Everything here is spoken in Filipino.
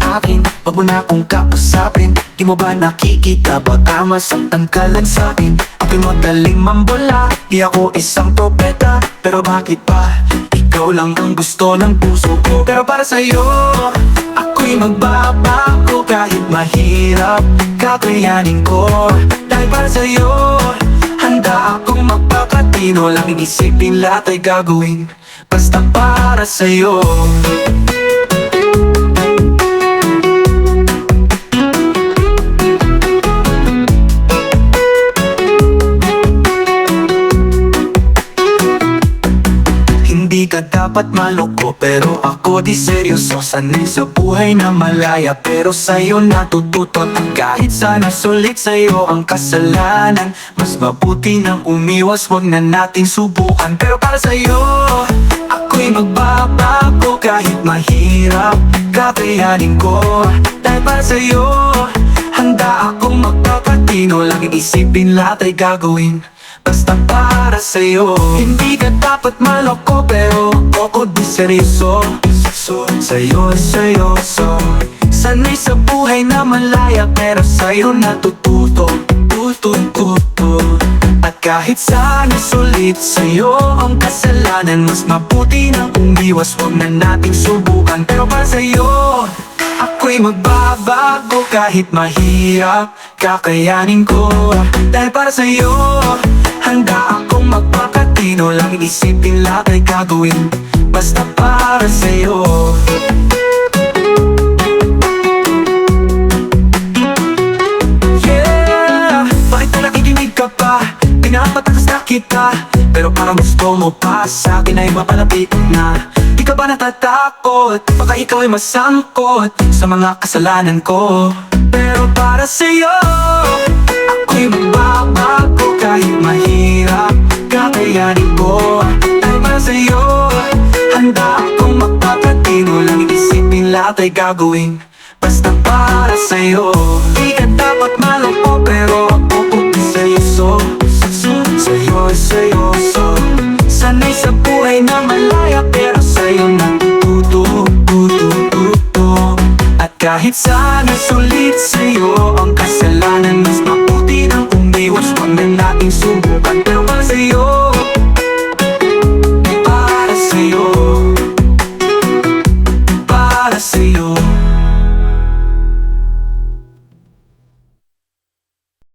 akin. Wag mo na akong kausapin. Di mo ba nakikita, baka masaktan ka lang sa'kin. Ako'y madaling mambola, di ako isang propeta. Pero bakit ba, ikaw lang ang gusto ng puso ko. Pero para sa'yo, ako'y magbabago. Kahit mahirap, kakayanin ko. Dahil para sa'yo, handa akong magpakatino. Laging isipin lahat ay gagawin basta para sa'yo. Hindi ka dapat maloko, pero ako di seryoso. Sanay sa buhay na malaya, pero sa'yo natututo. At kahit sana sulit sa'yo ang kasalanan, mas mabuti nang umiwas, wag na nating subukan. Pero para sa'yo, ako'y magbabago. Kahit mahirap, kakayanin ko. Dahil para sa'yo, handa akong magpapatino. Laging isipin lahat ay gagawin basta para sa'yo. Hindi ka dapat maloko, pero ako di seryoso. Sa'yo, seryoso. Sanay sa buhay na malaya, pero sa'yo natututo. At kahit sana sulit sa'yo ang kasalanan, mas mabuti nang umiwas, wag na nating subukan. Pero para sa'yo, ako'y magbabago. Kahit mahirap, kakayanin ko. Dahil para sa'yo, handa akong magpakatino. Laging isipin lahat ay gagawin basta para sa'yo. Yeah, bakit na nakikinig ka pa? Pinapatakas na kita, pero parang gusto mo pa sa akin ay mapalapit na. Di ka ba natatakot? Baka ikaw ay masangkot sa mga kasalanan ko. Pero para sa'yo, ako'y magbabago. Kahit mahirap, kakayanin ko. Dahil para sa'yo, handa akong magpapatino. Laging isipin lahat ay gagawin basta para sa'yo. Di ka dapat maloko, pero ako di seryoso. Sa'yo, seryoso. Sanay sa buhay na malaya, pero sa'yo natututo. At kahit sana sulit sa'yo ang kasalanan, mas mabuti nang umiwas, wag na nating subukan. Pero para sa'yo,